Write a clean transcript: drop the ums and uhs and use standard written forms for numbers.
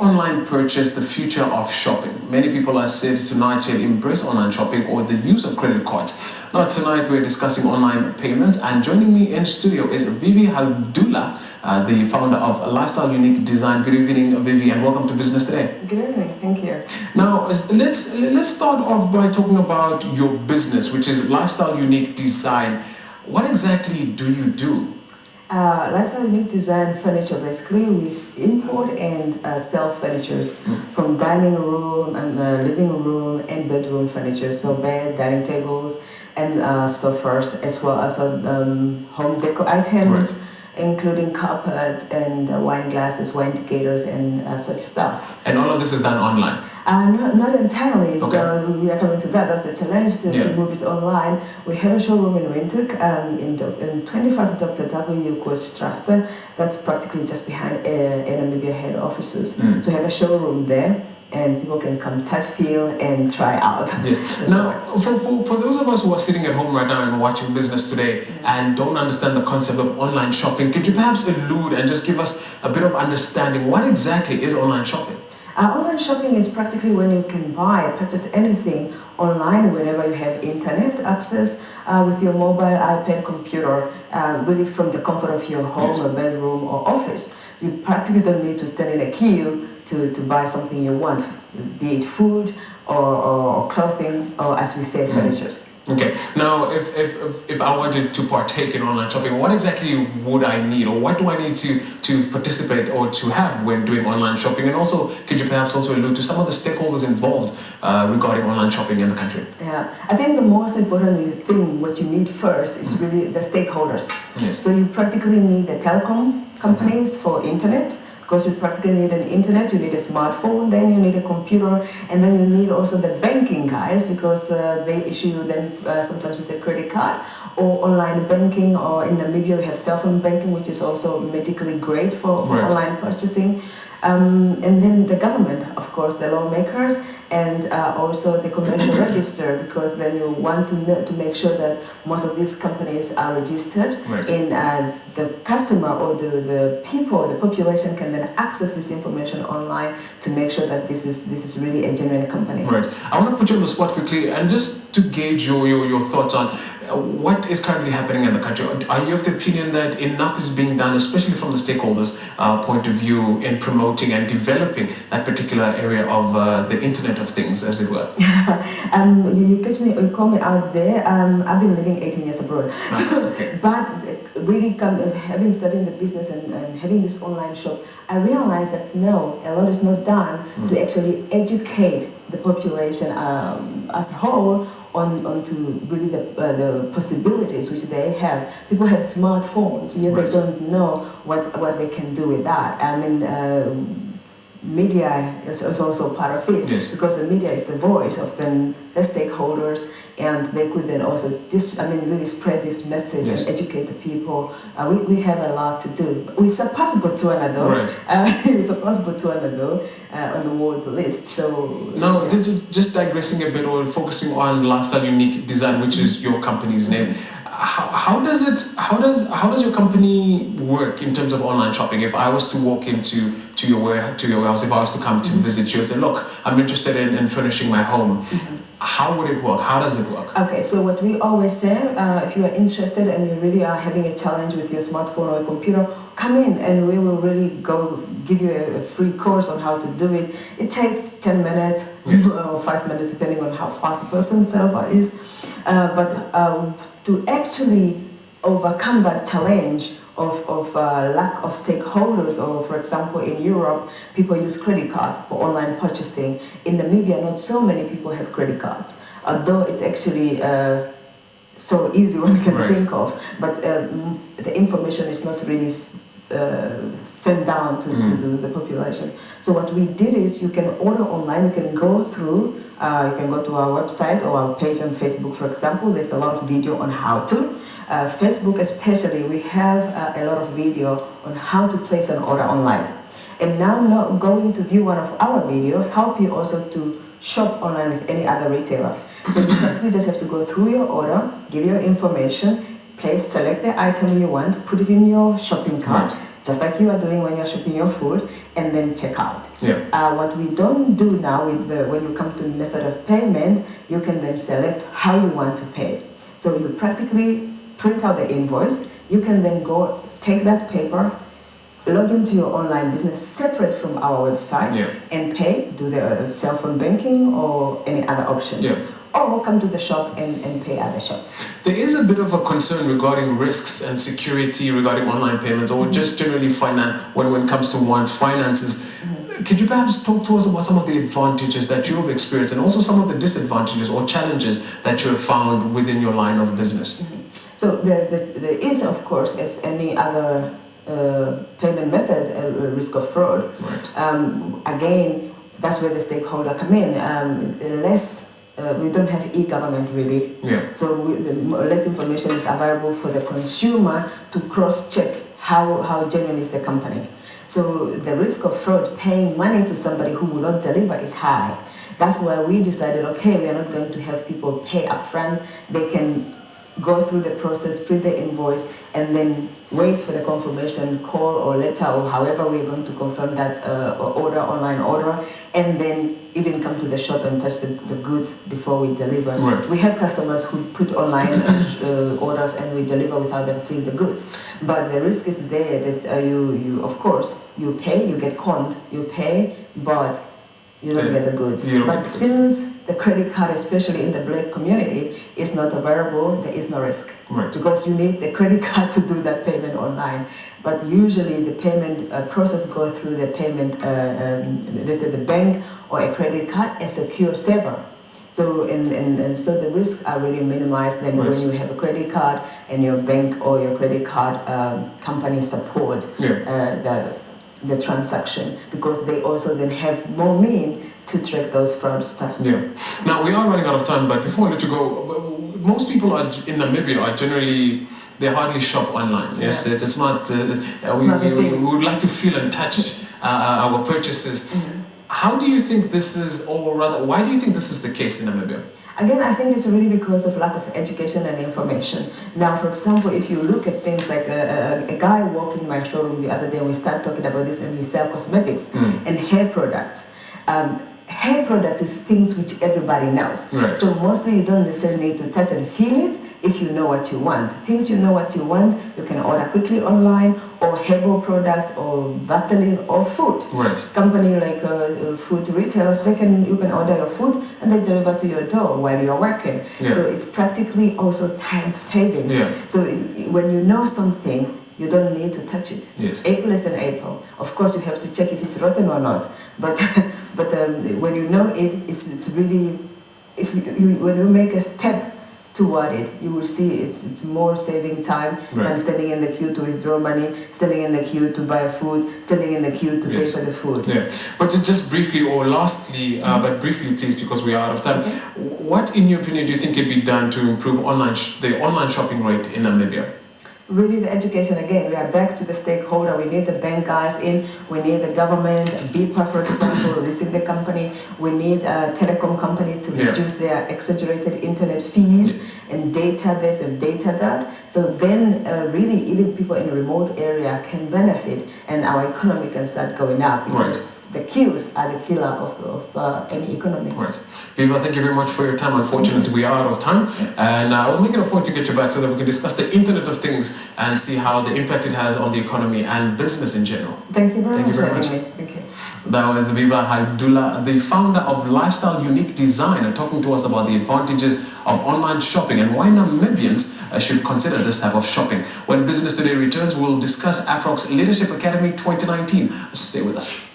online purchase the future of shopping? Many people are said to not yet embrace online shopping or the use of credit cards. Now, tonight we're discussing online payments, and joining me in studio is Vivi Haldula, the founder of Lifestyle Unique Design. Good evening, Vivi, and welcome to Business Today. Good evening, thank you. Now, let's start off by talking about your business, which is Lifestyle Unique Design. What exactly do you do? Lifestyle Unique Design furniture, basically we import and sell furnitures from dining room and living room and bedroom furniture, so bed, dining tables and sofas, as well as home decor items, including carpets and wine glasses, wine decanters and such stuff. And all of this is done online? Not entirely. Okay. So we are coming to that. That's the challenge to move it online. We have a showroom in Windhoek in 25 Dr. W. Koolstrasse. That's practically just behind Namibia head offices. So we have a showroom there, and people can come touch, feel, and try out. Yes. Now, for those of us who are sitting at home right now and watching Business Today and don't understand the concept of online shopping, could you perhaps allude and just give us a bit of understanding? What exactly is online shopping? Online shopping is practically when you can purchase anything online whenever you have internet access with your mobile, iPad, computer, really from the comfort of your home or bedroom or office. You practically don't need to stand in a queue to buy something you want, be it food or clothing, or as we say, furnitures. Okay. Now, if I wanted to partake in online shopping, what exactly would I need, or what do I need to participate or to have when doing online shopping? And also, could you perhaps also allude to some of the stakeholders involved regarding online shopping in the country? Yeah, I think the most important thing, what you need first, is really the stakeholders. Yes. So you practically need the telecom companies for internet. Because you practically need an internet, you need a smartphone, then you need a computer, and then you need also the banking guys, because they issue you then sometimes with a credit card or online banking, or in Namibia we have cell phone banking, which is also magically great for online purchasing. And then the government, of course, the lawmakers, and also the commercial register, because then you want to make sure that most of these companies are registered, and the customer or the people, the population can then access this information online to make sure that this is really a genuine company. Right. I want to put you on the spot quickly and just to gauge your thoughts on what is currently happening in the country. Are you of the opinion that enough is being done, especially from the stakeholders' point of view, in promoting and developing that particular area of the Internet of Things, as it were? You call me out there. I've been living 18 years abroad. But really having studied the business and having this online shop, I realized that no, a lot is not done to actually educate the population as a whole onto really the possibilities which they have. People have smartphones, yet they don't know what they can do with that. I mean, media is also part of it, because the media is the voice of the stakeholders, and they could then also really spread this message and educate the people. We have a lot to do. We surpass Botswana we surpass Botswana on the world list. So now, just digressing a bit or focusing on Lifestyle Unique Design, which is your company's name. How does your company work in terms of online shopping? If I was to walk into your warehouse, if I was to come to visit you and say, look, I'm interested in furnishing my home, how would it work? How does it work? Okay, so what we always say, if you are interested and you really are having a challenge with your smartphone or a computer, come in and we will really give you a free course on how to do it. It takes 10 minutes or 5 minutes, depending on how fast the person is. But to actually overcome that challenge of lack of stakeholders, or for example in Europe, people use credit cards for online purchasing. In Namibia, not so many people have credit cards, although it's actually so easy one can think of, but the information is not really sent down to the population. So what we did is, you can order online, you can go through, you can go to our website or our page on Facebook, for example. There's a lot of video on how to. Facebook especially, we have a lot of video on how to place an order online. And now going to view one of our video help you also to shop online with any other retailer. So you practically just have to go through your order, give your information, select the item you want, put it in your shopping cart, just like you are doing when you're shopping your food, and then check out. Yeah. What we don't do now when you come to method of payment, you can then select how you want to pay. So you practically print out the invoice. You can then go take that paper, log into your online business separate from our website, and pay, do the cell phone banking or any other options. Yeah. Or come to the shop and pay at the shop. There is a bit of a concern regarding risks and security regarding online payments, or just generally when it comes to one's finances. Could you perhaps talk to us about some of the advantages that you have experienced and also some of the disadvantages or challenges that you have found within your line of business? So there is, of course, as any other payment method, a risk of fraud. Right. Again, that's where the stakeholder come in. We don't have e-government really, so less information is available for the consumer to cross-check how genuine is the company. So the risk of fraud, paying money to somebody who will not deliver, is high. That's why we decided, okay, we are not going to have people pay upfront. They can go through the process, print the invoice, and then wait for the confirmation call or letter or however we're going to confirm that online order, and then even come to the shop and touch the goods before we deliver. Right. We have customers who put online orders and we deliver without them seeing the goods. But the risk is there that you of course, you pay, you get conned, you pay, but you don't get the goods. But since the credit card, especially in the Black community, is not available, there is no risk. Right. Because you need the credit card to do that payment online. But usually the payment process goes through the payment, let's say the bank or a credit card, a secure saver. So and so the risks are really minimized then when you have a credit card and your bank or your credit card company support the transaction, because they also then have more means to track those fraudsters. Yeah. Now we are running out of time, but before I let you go, most people in Namibia are generally, they hardly shop online. Yes, it's not. We would like to feel and touch our purchases. Mm-hmm. How do you think this is, or rather, why do you think this is the case in Namibia? Again, I think it's really because of lack of education and information. Now, for example, if you look at things like a guy walked in my showroom the other day, and we started talking about this, and we sell cosmetics and hair products. Hair products is things which everybody knows. Right. So mostly you don't necessarily need to touch and feel it if you know what you want. Things you know what you want, you can order quickly online, or herbal products, or Vaseline, or food. Right. Company like food retailers, you can order your food and they deliver to your door while you're working. Yeah. So it's practically also time saving. Yeah. So when you know something, you don't need to touch it. Yes. Apple is an apple. Of course, you have to check if it's rotten or not. But when you know it, it's really, when you make a step toward it, you will see it's more saving time than standing in the queue to withdraw money, standing in the queue to buy food, standing in the queue to pay for the food. Yeah. But just briefly, or lastly, but briefly, please, because we are out of time. What, in your opinion, do you think can be done to improve the online shopping rate in Namibia? Really, the education again. We are back to the stakeholder. We need the bank guys in. We need the government, BIPA, for example, releasing the company. We need a telecom company to reduce their exaggerated internet fees and data this and data that. So then, really, even people in a remote area can benefit, and our economy can start going up, because the queues are the killer of any economy. Right. Viva, thank you very much for your time. Unfortunately, we are out of time, and I will make it a point to get you back so that we can discuss the Internet of Things and see how the impact it has on the economy and business in general. Thank you very much for having me. Thank you. That was Viva Haidula, the founder of Lifestyle Unique Design, talking to us about the advantages of online shopping and why Namibians should consider this type of shopping. When Business Today returns, we'll discuss Afroc's Leadership Academy 2019. Stay with us.